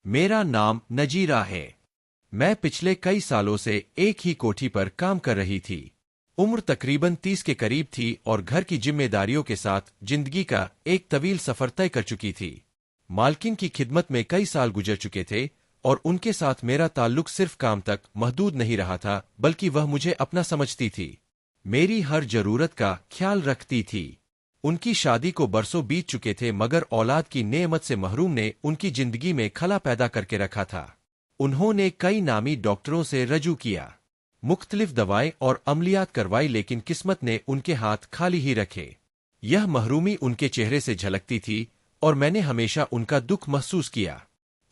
मेरा नाम नजीरा है। मैं पिछले कई सालों से एक ही कोठी पर काम कर रही थी। उम्र तकरीबन 30 के करीब थी और घर की जिम्मेदारियों के साथ जिंदगी का एक तवील सफर तय कर चुकी थी। मालकिन की खिदमत में कई साल गुजर चुके थे और उनके साथ मेरा ताल्लुक सिर्फ काम तक महदूद नहीं रहा था, बल्कि वह मुझे अपना समझती थी, मेरी हर जरूरत का ख्याल रखती थी। उनकी शादी को बरसों बीत चुके थे, मगर औलाद की नेमत से महरूम ने उनकी जिंदगी में खला पैदा करके रखा था। उन्होंने कई नामी डॉक्टरों से रजू किया, मुख्तलिफ दवाएं और अमलियात करवाई, लेकिन किस्मत ने उनके हाथ खाली ही रखे। यह महरूमी उनके चेहरे से झलकती थी और मैंने हमेशा उनका दुख महसूस किया।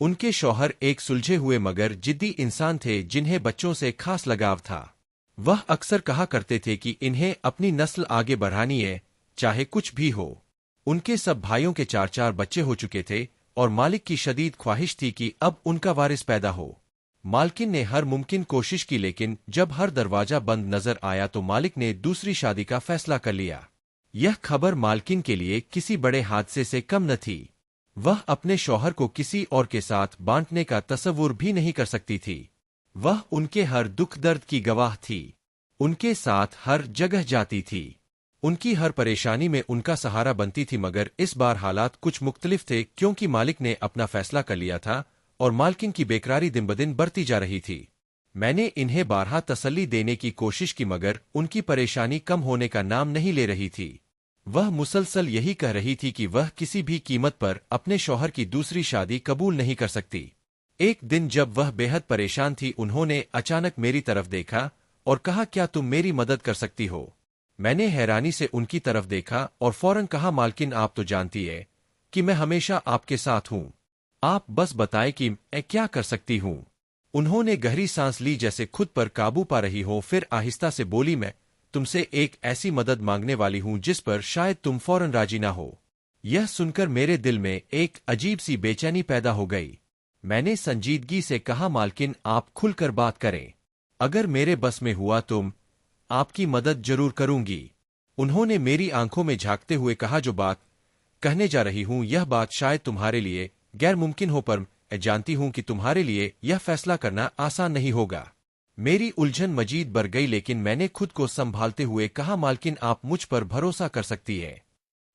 उनके शौहर एक सुलझे हुए मगर जिद्दी इंसान थे जिन्हें बच्चों से खास लगाव था। वह अक्सर कहा करते थे कि इन्हें अपनी नस्ल आगे बढ़ानी है, चाहे कुछ भी हो। उनके सब भाइयों के 4-4 बच्चे हो चुके थे और मालिक की शदीद ख्वाहिश थी कि अब उनका वारिस पैदा हो। मालकिन ने हर मुमकिन कोशिश की, लेकिन जब हर दरवाजा बंद नजर आया तो मालिक ने दूसरी शादी का फैसला कर लिया। यह खबर मालकिन के लिए किसी बड़े हादसे से कम न थी। वह अपने शौहर को किसी और के साथ बांटने का तसव्वुर भी नहीं कर सकती थी। वह उनके हर दुख दर्द की गवाह थी, उनके साथ हर जगह जाती थी, उनकी हर परेशानी में उनका सहारा बनती थी। मगर इस बार हालात कुछ मुख्तलिफ थे, क्योंकि मालिक ने अपना फैसला कर लिया था और मालकिन की बेकरारी दिन ब दिन बढ़ती जा रही थी। मैंने इन्हें बारहा तसल्ली देने की कोशिश की, मगर उनकी परेशानी कम होने का नाम नहीं ले रही थी। वह मुसलसल यही कह रही थी कि वह किसी भी कीमत पर अपने शौहर की दूसरी शादी कबूल नहीं कर सकती। एक दिन जब वह बेहद परेशान थी, उन्होंने अचानक मेरी तरफ देखा और कहा, क्या तुम मेरी मदद कर सकती हो? मैंने हैरानी से उनकी तरफ देखा और फौरन कहा, मालकिन आप तो जानती है कि मैं हमेशा आपके साथ हूँ। आप बस बताएं कि मैं क्या कर सकती हूँ। उन्होंने गहरी सांस ली, जैसे खुद पर काबू पा रही हो, फिर आहिस्ता से बोली, मैं तुमसे एक ऐसी मदद मांगने वाली हूं जिस पर शायद तुम फौरन राजी ना हो। यह सुनकर मेरे दिल में एक अजीब सी बेचैनी पैदा हो गई। मैंने संजीदगी से कहा, मालकिन आप खुलकर बात करें, अगर मेरे बस में हुआ तो आपकी मदद जरूर करूंगी। उन्होंने मेरी आंखों में झांकते हुए कहा, जो बात कहने जा रही हूं यह बात शायद तुम्हारे लिए गैर मुमकिन हो, पर मैं जानती हूं कि तुम्हारे लिए यह फैसला करना आसान नहीं होगा। मेरी उलझन मजीद बढ़ गई, लेकिन मैंने खुद को संभालते हुए कहा, मालकिन आप मुझ पर भरोसा कर सकती है,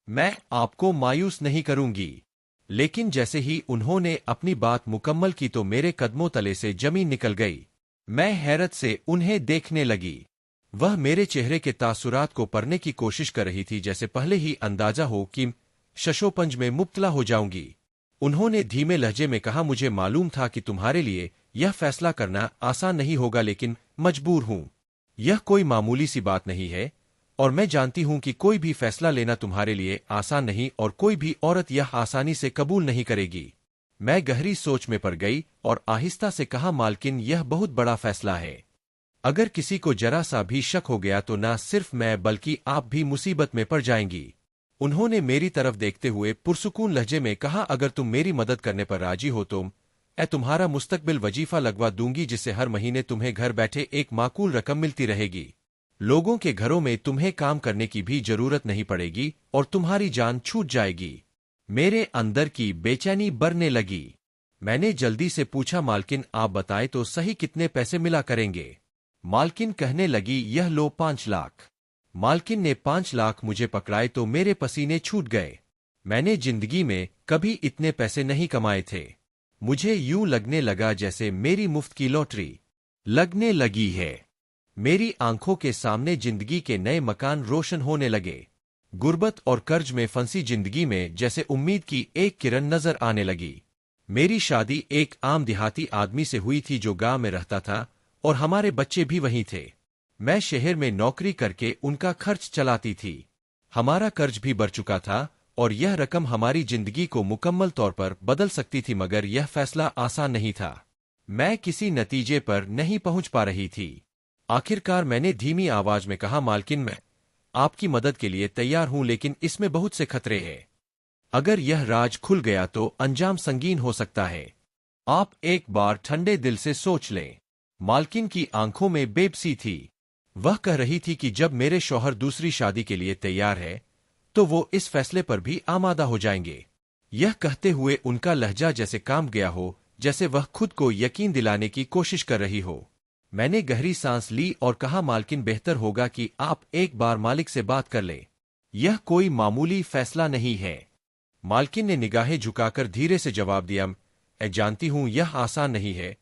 मैं आपको मायूस नहीं करूंगी। लेकिन जैसे ही उन्होंने अपनी बात मुकम्मल की तो मेरे कदमों तले से जमीन निकल गई। मैं हैरत से उन्हें देखने लगी। वह मेरे चेहरे के तासुरात को पढ़ने की कोशिश कर रही थी, जैसे पहले ही अंदाजा हो कि शशोपंज में मुब्तला हो जाऊंगी। उन्होंने धीमे लहजे में कहा, मुझे मालूम था कि तुम्हारे लिए यह फैसला करना आसान नहीं होगा, लेकिन मजबूर हूं। यह कोई मामूली सी बात नहीं है और मैं जानती हूं कि कोई भी फैसला लेना तुम्हारे लिए आसान नहीं और कोई भी औरत यह आसानी से कबूल नहीं करेगी। मैं गहरी सोच में पड़ गई और आहिस्ता से कहा, मालकिन यह बहुत बड़ा फैसला है। अगर किसी को जरा सा भी शक हो गया तो ना सिर्फ मैं बल्कि आप भी मुसीबत में पड़ जाएंगी। उन्होंने मेरी तरफ देखते हुए पुरसुकून लहजे में कहा, अगर तुम मेरी मदद करने पर राजी हो तो मैं तुम्हारा मुस्तकबिल वजीफा लगवा दूंगी, जिससे हर महीने तुम्हें घर बैठे एक माकूल रकम मिलती रहेगी। लोगों के घरों में तुम्हें काम करने की भी जरूरत नहीं पड़ेगी और तुम्हारी जान छूट जाएगी। मेरे अंदर की बेचैनी बढ़ने लगी। मैंने जल्दी से पूछा, मालकिन आप बताएं तो सही कितने पैसे मिला करेंगे? मालकिन कहने लगी, यह लो 5 लाख। मालकिन ने 5 लाख मुझे पकड़ाए तो मेरे पसीने छूट गए। मैंने जिंदगी में कभी इतने पैसे नहीं कमाए थे। मुझे यूं लगने लगा जैसे मेरी मुफ्त की लॉटरी लगने लगी है। मेरी आंखों के सामने जिंदगी के नए मकान रोशन होने लगे। गुर्बत और कर्ज में फंसी जिंदगी में जैसे उम्मीद की एक किरण नजर आने लगी। मेरी शादी एक आम देहाती आदमी से हुई थी जो गांव में रहता था और हमारे बच्चे भी वहीं थे। मैं शहर में नौकरी करके उनका खर्च चलाती थी। हमारा कर्ज भी बढ़ चुका था और यह रकम हमारी जिंदगी को मुकम्मल तौर पर बदल सकती थी, मगर यह फैसला आसान नहीं था। मैं किसी नतीजे पर नहीं पहुंच पा रही थी। आखिरकार मैंने धीमी आवाज में कहा, मालकिन मैं आपकी मदद के लिए तैयार हूं, लेकिन इसमें बहुत से खतरे हैं। अगर यह राज खुल गया तो अंजाम संगीन हो सकता है। आप एक बार ठंडे दिल से सोच लें। मालकिन की आंखों में बेबसी थी। वह कह रही थी कि जब मेरे शौहर दूसरी शादी के लिए तैयार है तो वो इस फैसले पर भी आमादा हो जाएंगे। यह कहते हुए उनका लहजा जैसे कांप गया हो, जैसे वह खुद को यकीन दिलाने की कोशिश कर रही हो। मैंने गहरी सांस ली और कहा, मालकिन, बेहतर होगा कि आप एक बार मालिक से बात कर लें। यह कोई मामूली फैसला नहीं है। मालकिन ने निगाहें झुकाकर धीरे से जवाब दिया, मैं जानती हूं यह आसान नहीं है,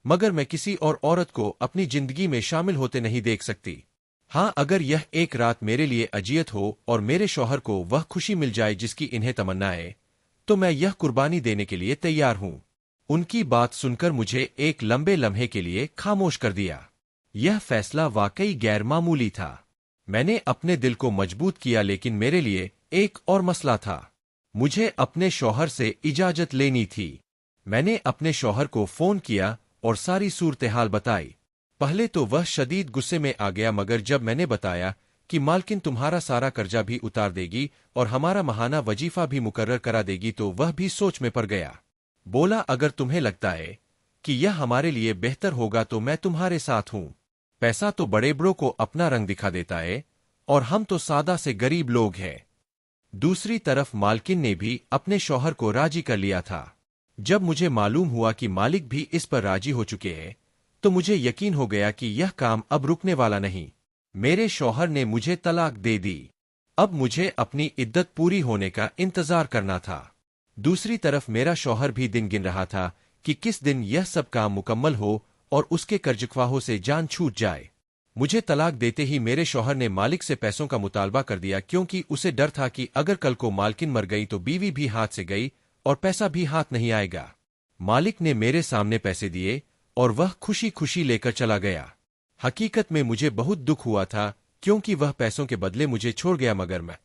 मगर मैं किसी और औरत को अपनी जिंदगी में शामिल होते नहीं देख सकती। हाँ, अगर यह एक रात मेरे लिए अजियत हो और मेरे शौहर को वह खुशी मिल जाए जिसकी इन्हें तमन्ना है, तो मैं यह कुर्बानी देने के लिए तैयार हूं। उनकी बात सुनकर मुझे एक लंबे लम्हे के लिए खामोश कर दिया। यह फैसला वाकई गैरमामूली था। मैंने अपने दिल को मजबूत किया, लेकिन मेरे लिए एक और मसला था। मुझे अपने शौहर से इजाजत लेनी थी। मैंने अपने शौहर को फोन किया और सारी सूरत-ए-हाल बताई। पहले तो वह शदीद गुस्से में आ गया, मगर जब मैंने बताया कि मालकिन तुम्हारा सारा कर्जा भी उतार देगी और हमारा महाना वजीफा भी मुकर्रर करा देगी, तो वह भी सोच में पड़ गया। बोला, अगर तुम्हें लगता है कि यह हमारे लिए बेहतर होगा तो मैं तुम्हारे साथ हूं। पैसा तो बड़े बड़ों को अपना रंग दिखा देता है, और हम तो सादा से गरीब लोग हैं। दूसरी तरफ मालकिन ने भी अपने शौहर को राजी कर लिया था। जब मुझे मालूम हुआ कि मालिक भी इस पर राजी हो चुके हैं, तो मुझे यकीन हो गया कि यह काम अब रुकने वाला नहीं। मेरे शौहर ने मुझे तलाक दे दी। अब मुझे अपनी इद्दत पूरी होने का इंतजार करना था। दूसरी तरफ मेरा शौहर भी दिन गिन रहा था कि किस दिन यह सब काम मुकम्मल हो और उसके कर्जख्वाहों से जान छूट जाए। मुझे तलाक देते ही मेरे शौहर ने मालिक से पैसों का मुतालबा कर दिया, क्योंकि उसे डर था कि अगर कल को मालकिन मर गई तो बीवी भी हाथ से गई और पैसा भी हाथ नहीं आएगा। मालिक ने मेरे सामने पैसे दिए और वह खुशी खुशी लेकर चला गया। हकीकत में मुझे बहुत दुख हुआ था, क्योंकि वह पैसों के बदले मुझे छोड़ गया, मगर मैं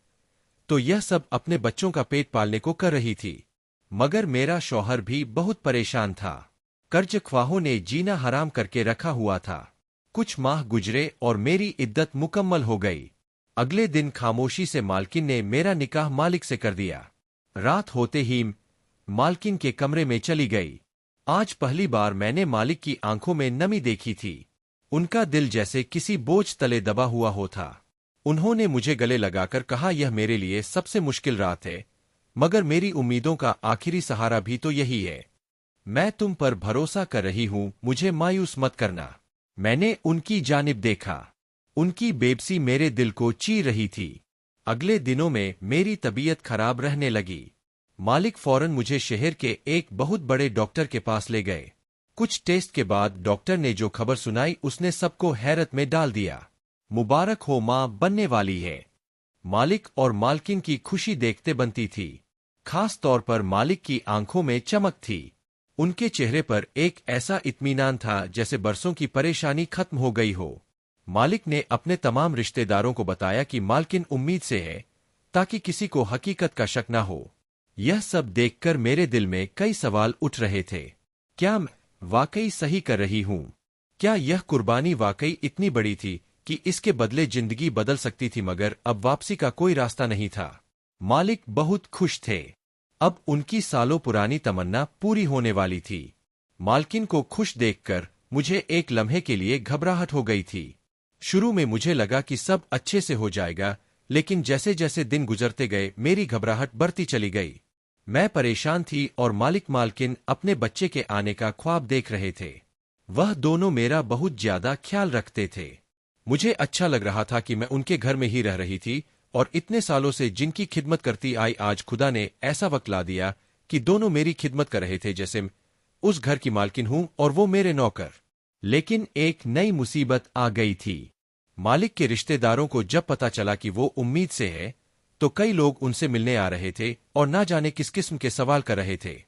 तो यह सब अपने बच्चों का पेट पालने को कर रही थी। मगर मेरा शौहर भी बहुत परेशान था। कर्ज ख्वाहों ने जीना हराम करके रखा हुआ था। कुछ माह गुजरे और मेरी इद्दत मुकम्मल हो गई। अगले दिन खामोशी से मालकिन ने मेरा निकाह मालिक से कर दिया। रात होते ही मालकिन के कमरे में चली गई। आज पहली बार मैंने मालिक की आंखों में नमी देखी थी। उनका दिल जैसे किसी बोझ तले दबा हुआ हो था। उन्होंने मुझे गले लगाकर कहा, यह मेरे लिए सबसे मुश्किल रात है, मगर मेरी उम्मीदों का आखिरी सहारा भी तो यही है। मैं तुम पर भरोसा कर रही हूं, मुझे मायूस मत करना। मैंने उनकी जानिब देखा। उनकी बेबसी मेरे दिल को चीर रही थी। अगले दिनों में मेरी तबीयत खराब रहने लगी। मालिक फौरन मुझे शहर के एक बहुत बड़े डॉक्टर के पास ले गए। कुछ टेस्ट के बाद डॉक्टर ने जो खबर सुनाई उसने सबको हैरत में डाल दिया। मुबारक हो, मां बनने वाली है। मालिक और मालकिन की खुशी देखते बनती थी। खास तौर पर मालिक की आंखों में चमक थी। उनके चेहरे पर एक ऐसा इत्मीनान था जैसे बरसों की परेशानी खत्म हो गई हो। मालिक ने अपने तमाम रिश्तेदारों को बताया कि मालकिन उम्मीद से है, ताकि किसी को हकीकत का शक न हो। यह सब देखकर मेरे दिल में कई सवाल उठ रहे थे। क्या मैं वाकई सही कर रही हूं? क्या यह कुर्बानी वाकई इतनी बड़ी थी कि इसके बदले जिंदगी बदल सकती थी? मगर अब वापसी का कोई रास्ता नहीं था। मालिक बहुत खुश थे। अब उनकी सालों पुरानी तमन्ना पूरी होने वाली थी। मालकिन को खुश देखकर मुझे एक लम्हे के लिए घबराहट हो गई थी। शुरू में मुझे लगा कि सब अच्छे से हो जाएगा, लेकिन जैसे जैसे दिन गुजरते गए मेरी घबराहट बढ़ती चली गई। मैं परेशान थी और मालिक मालकिन अपने बच्चे के आने का ख्वाब देख रहे थे। वह दोनों मेरा बहुत ज्यादा ख्याल रखते थे। मुझे अच्छा लग रहा था कि मैं उनके घर में ही रह रही थी, और इतने सालों से जिनकी खिदमत करती आई, आज खुदा ने ऐसा वक्त ला दिया कि दोनों मेरी खिदमत कर रहे थे जैसे मैं उस घर की मालकिन हूं और वो मेरे नौकर। लेकिन एक नई मुसीबत आ गई थी। मालिक के रिश्तेदारों को जब पता चला कि वो उम्मीद से है, तो कई लोग उनसे मिलने आ रहे थे और ना जाने किस किस्म के सवाल कर रहे थे।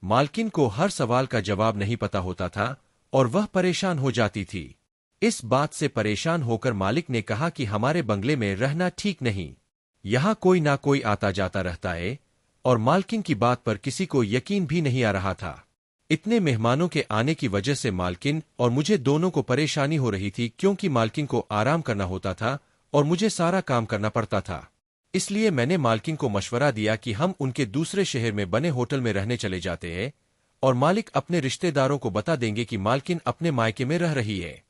मालकिन को हर सवाल का जवाब नहीं पता होता था और वह परेशान हो जाती थी। इस बात से परेशान होकर मालिक ने कहा कि हमारे बंगले में रहना ठीक नहीं। यहां कोई ना कोई आता जाता रहता है, और मालकिन की बात पर किसी को यकीन भी नहीं आ रहा था। इतने मेहमानों के आने की वजह से मालकिन और मुझे दोनों को परेशानी हो रही थी, क्योंकि मालकिन को आराम करना होता था और मुझे सारा काम करना पड़ता था। इसलिए मैंने मालकिन को मशवरा दिया कि हम उनके दूसरे शहर में बने होटल में रहने चले जाते हैं, और मालिक अपने रिश्तेदारों को बता देंगे कि मालकिन अपने मायके में रह रही है।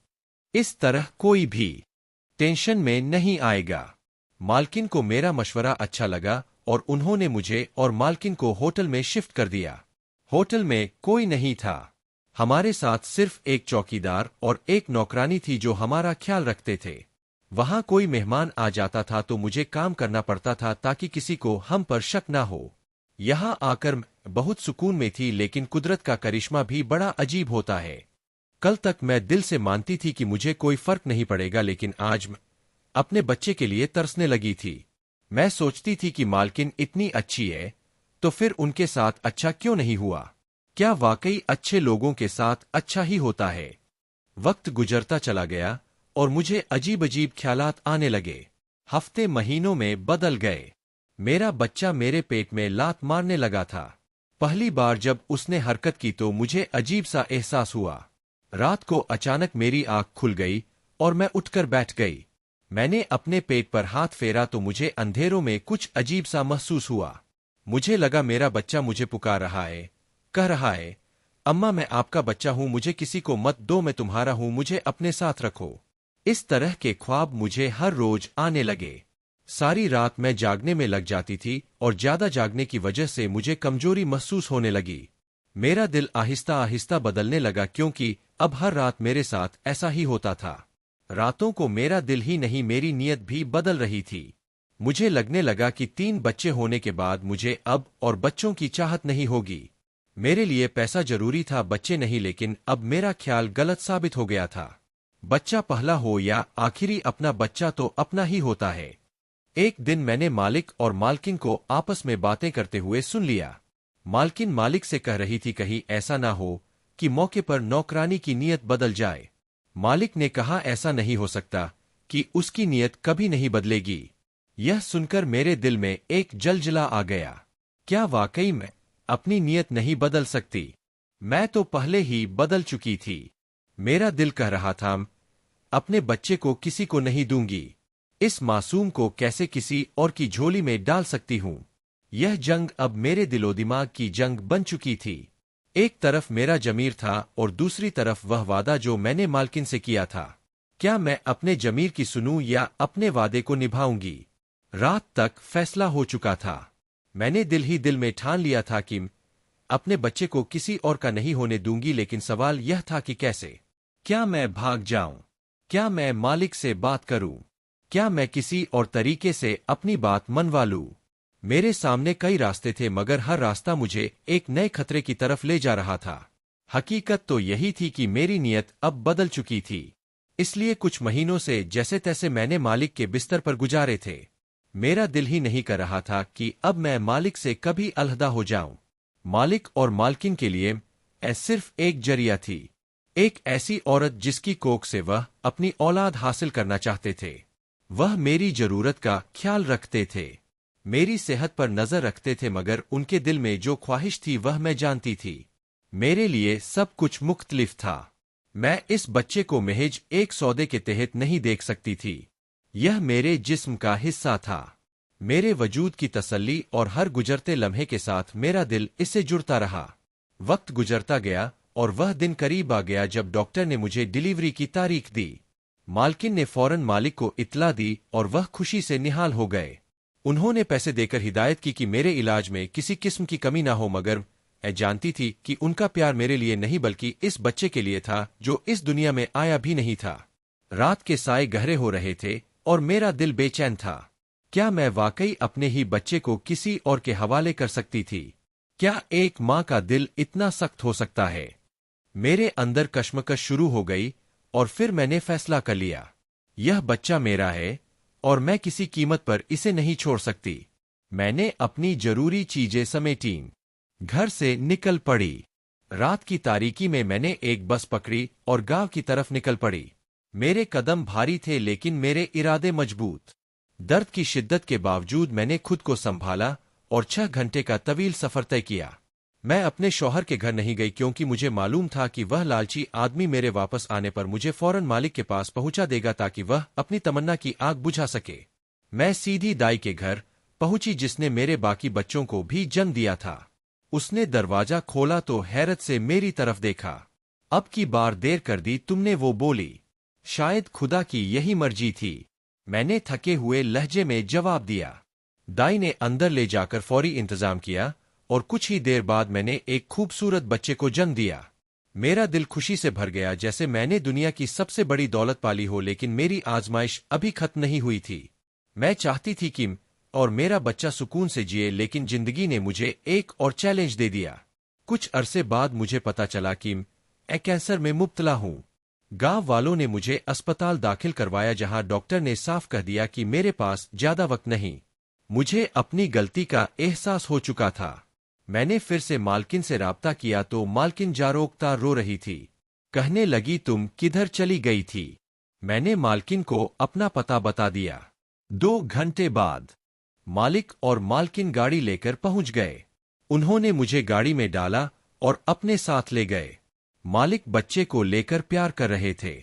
इस तरह कोई भी टेंशन में नहीं आएगा। मालकिन को मेरा मशवरा अच्छा लगा और उन्होंने मुझे और मालकिन को होटल में शिफ्ट कर दिया। होटल में कोई नहीं था। हमारे साथ सिर्फ एक चौकीदार और एक नौकरानी थी जो हमारा ख्याल रखते थे। वहां कोई मेहमान आ जाता था तो मुझे काम करना पड़ता था ताकि किसी को हम पर शक ना हो। यहां आकर मैं बहुत सुकून में थी, लेकिन कुदरत का करिश्मा भी बड़ा अजीब होता है। कल तक मैं दिल से मानती थी कि मुझे कोई फर्क नहीं पड़ेगा, लेकिन आज मैं अपने बच्चे के लिए तरसने लगी थी। मैं सोचती थी कि मालकिन इतनी अच्छी है तो फिर उनके साथ अच्छा क्यों नहीं हुआ। क्या वाकई अच्छे लोगों के साथ अच्छा ही होता है? वक्त गुजरता चला गया और मुझे अजीब अजीब ख्यालात आने लगे। हफ्ते महीनों में बदल गए। मेरा बच्चा मेरे पेट में लात मारने लगा था। पहली बार जब उसने हरकत की तो मुझे अजीब सा एहसास हुआ। रात को अचानक मेरी आंख खुल गई और मैं उठकर बैठ गई। मैंने अपने पेट पर हाथ फेरा तो मुझे अंधेरों में कुछ अजीब सा महसूस हुआ। मुझे लगा मेरा बच्चा मुझे पुकार रहा है, कह रहा है, अम्मा मैं आपका बच्चा हूं, मुझे किसी को मत दो, मैं तुम्हारा हूं, मुझे अपने साथ रखो। इस तरह के ख्वाब मुझे हर रोज आने लगे। सारी रात मैं जागने में लग जाती थी और ज्यादा जागने की वजह से मुझे कमजोरी महसूस होने लगी। मेरा दिल आहिस्ता आहिस्ता बदलने लगा क्योंकि अब हर रात मेरे साथ ऐसा ही होता था। रातों को मेरा दिल ही नहीं मेरी नीयत भी बदल रही थी। मुझे लगने लगा कि 3 बच्चे होने के बाद मुझे अब और बच्चों की चाहत नहीं होगी। मेरे लिए पैसा जरूरी था, बच्चे नहीं, लेकिन अब मेरा ख्याल गलत साबित हो गया था। बच्चा पहला हो या आखिरी, अपना बच्चा तो अपना ही होता है। एक दिन मैंने मालिक और मालकिन को आपस में बातें करते हुए सुन लिया। मालकिन मालिक से कह रही थी, कहीं ऐसा ना हो कि मौके पर नौकरानी की नीयत बदल जाए। मालिक ने कहा, ऐसा नहीं हो सकता कि उसकी नीयत कभी नहीं बदलेगी। यह सुनकर मेरे दिल में एक जलजला आ गया। क्या वाकई मैं अपनी नीयत नहीं बदल सकती? मैं तो पहले ही बदल चुकी थी। मेरा दिल कह रहा था, अपने बच्चे को किसी को नहीं दूंगी। इस मासूम को कैसे किसी और की झोली में डाल सकती हूं? यह जंग अब मेरे दिलो दिमाग की जंग बन चुकी थी। एक तरफ मेरा जमीर था और दूसरी तरफ वह वादा जो मैंने मालकिन से किया था। क्या मैं अपने जमीर की सुनूं या अपने वादे को निभाऊंगी? रात तक फैसला हो चुका था। मैंने दिल ही दिल में ठान लिया था कि अपने बच्चे को किसी और का नहीं होने दूंगी, लेकिन सवाल यह था कि कैसे? क्या मैं भाग जाऊं? क्या मैं मालिक से बात करूं? क्या मैं किसी और तरीके से अपनी बात मनवा लूं? मेरे सामने कई रास्ते थे, मगर हर रास्ता मुझे एक नए खतरे की तरफ ले जा रहा था। हकीकत तो यही थी कि मेरी नीयत अब बदल चुकी थी। इसलिए कुछ महीनों से जैसे तैसे मैंने मालिक के बिस्तर पर गुजारे थे। मेरा दिल ही नहीं कर रहा था कि अब मैं मालिक से कभी अलहदा हो जाऊं। मालिक और मालकिन के लिए सिर्फ एक जरिया थी, एक ऐसी औरत जिसकी कोख से वह अपनी औलाद हासिल करना चाहते थे। वह मेरी जरूरत का ख्याल रखते थे, मेरी सेहत पर नजर रखते थे, मगर उनके दिल में जो ख्वाहिश थी वह मैं जानती थी। मेरे लिए सब कुछ मुख्तलिफ था। मैं इस बच्चे को महज एक सौदे के तहत नहीं देख सकती थी। यह मेरे जिस्म का हिस्सा था, मेरे वजूद की तसल्ली, और हर गुजरते लम्हे के साथ मेरा दिल इससे जुड़ता रहा। वक्त गुजरता गया और वह दिन करीब आ गया जब डॉक्टर ने मुझे डिलीवरी की तारीख दी। मालकिन ने फौरन मालिक को इत्तला दी और वह खुशी से निहाल हो गए। उन्होंने पैसे देकर हिदायत की कि मेरे इलाज में किसी किस्म की कमी ना हो, मगर मैं जानती थी कि उनका प्यार मेरे लिए नहीं बल्कि इस बच्चे के लिए था जो इस दुनिया में आया भी नहीं था। रात के साए गहरे हो रहे थे और मेरा दिल बेचैन था। क्या मैं वाकई अपने ही बच्चे को किसी और के हवाले कर सकती थी? क्या एक माँ का दिल इतना सख्त हो सकता है? मेरे अंदर कश्मकश शुरू हो गई और फिर मैंने फैसला कर लिया, यह बच्चा मेरा है और मैं किसी कीमत पर इसे नहीं छोड़ सकती। मैंने अपनी जरूरी चीजें समेटी, घर से निकल पड़ी। रात की तारीकी में मैंने एक बस पकड़ी और गांव की तरफ निकल पड़ी। मेरे कदम भारी थे लेकिन मेरे इरादे मजबूत। दर्द की शिद्दत के बावजूद मैंने खुद को संभाला और 6 घंटे का तवील सफर तय किया। मैं अपने शौहर के घर नहीं गई क्योंकि मुझे मालूम था कि वह लालची आदमी मेरे वापस आने पर मुझे फौरन मालिक के पास पहुंचा देगा ताकि वह अपनी तमन्ना की आग बुझा सके। मैं सीधी दाई के घर पहुंची जिसने मेरे बाकी बच्चों को भी जन्म दिया था। उसने दरवाजा खोला तो हैरत से मेरी तरफ देखा। अब की बार देर कर दी तुमने, वो बोली। शायद खुदा की यही मर्जी थी, मैंने थके हुए लहजे में जवाब दिया। दाई ने अंदर ले जाकर फौरी इंतजाम किया और कुछ ही देर बाद मैंने एक खूबसूरत बच्चे को जन्म दिया। मेरा दिल खुशी से भर गया, जैसे मैंने दुनिया की सबसे बड़ी दौलत पाली हो। लेकिन मेरी आजमाइश अभी खत्म नहीं हुई थी। मैं चाहती थी कि और मेरा बच्चा सुकून से जिए, लेकिन जिंदगी ने मुझे एक और चैलेंज दे दिया। कुछ अरसे बाद मुझे पता चला कि मैं कैंसर में मुब्तला हूँ। गांव वालों ने मुझे अस्पताल दाखिल करवाया, जहां डॉक्टर ने साफ कह दिया कि मेरे पास ज्यादा वक्त नहीं। मुझे अपनी गलती का एहसास हो चुका था। मैंने फिर से मालकिन से राब्ता किया तो मालकिन जारोकता रो रही थी। कहने लगी, तुम किधर चली गई थी? मैंने मालकिन को अपना पता बता दिया। 2 घंटे बाद मालिक और मालकिन गाड़ी लेकर पहुंच गए। उन्होंने मुझे गाड़ी में डाला और अपने साथ ले गए। मालिक बच्चे को लेकर प्यार कर रहे थे।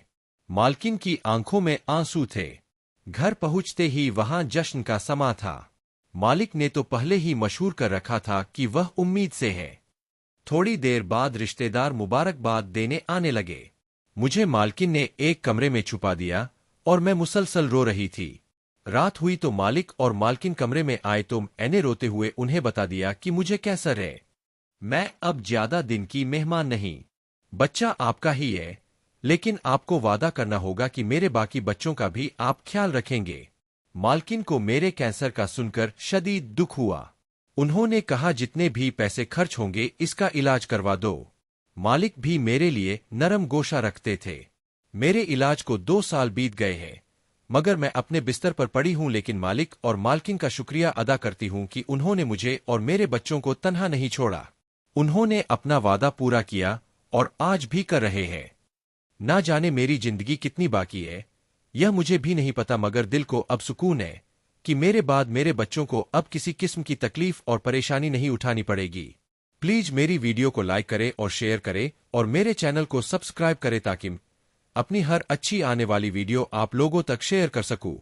मालकिन की आंखों में आंसू थे। घर पहुंचते ही वहां जश्न का समा था। मालिक ने तो पहले ही मशहूर कर रखा था कि वह उम्मीद से है। थोड़ी देर बाद रिश्तेदार मुबारकबाद देने आने लगे। मुझे मालकिन ने एक कमरे में छुपा दिया और मैं मुसलसल रो रही थी। रात हुई तो मालिक और मालकिन कमरे में आए तो मैंने रोते हुए उन्हें बता दिया कि मुझे कैंसर है। मैं अब ज्यादा दिन की मेहमान नहीं। बच्चा आपका ही है, लेकिन आपको वादा करना होगा कि मेरे बाकी बच्चों का भी आप ख्याल रखेंगे। मालकिन को मेरे कैंसर का सुनकर शदीद दुख हुआ। उन्होंने कहा, जितने भी पैसे खर्च होंगे इसका इलाज करवा दो। मालिक भी मेरे लिए नरम गोशा रखते थे। मेरे इलाज को 2 साल बीत गए हैं, मगर मैं अपने बिस्तर पर पड़ी हूं। लेकिन मालिक और मालकिन का शुक्रिया अदा करती हूं कि उन्होंने मुझे और मेरे बच्चों को तन्हा नहीं छोड़ा। उन्होंने अपना वादा पूरा किया और आज भी कर रहे हैं। ना जाने मेरी जिंदगी कितनी बाकी है, यह मुझे भी नहीं पता, मगर दिल को अब सुकून है कि मेरे बाद मेरे बच्चों को अब किसी किस्म की तकलीफ और परेशानी नहीं उठानी पड़ेगी। प्लीज मेरी वीडियो को लाइक करें और शेयर करें और मेरे चैनल को सब्सक्राइब करें ताकि अपनी हर अच्छी आने वाली वीडियो आप लोगों तक शेयर कर सकूं।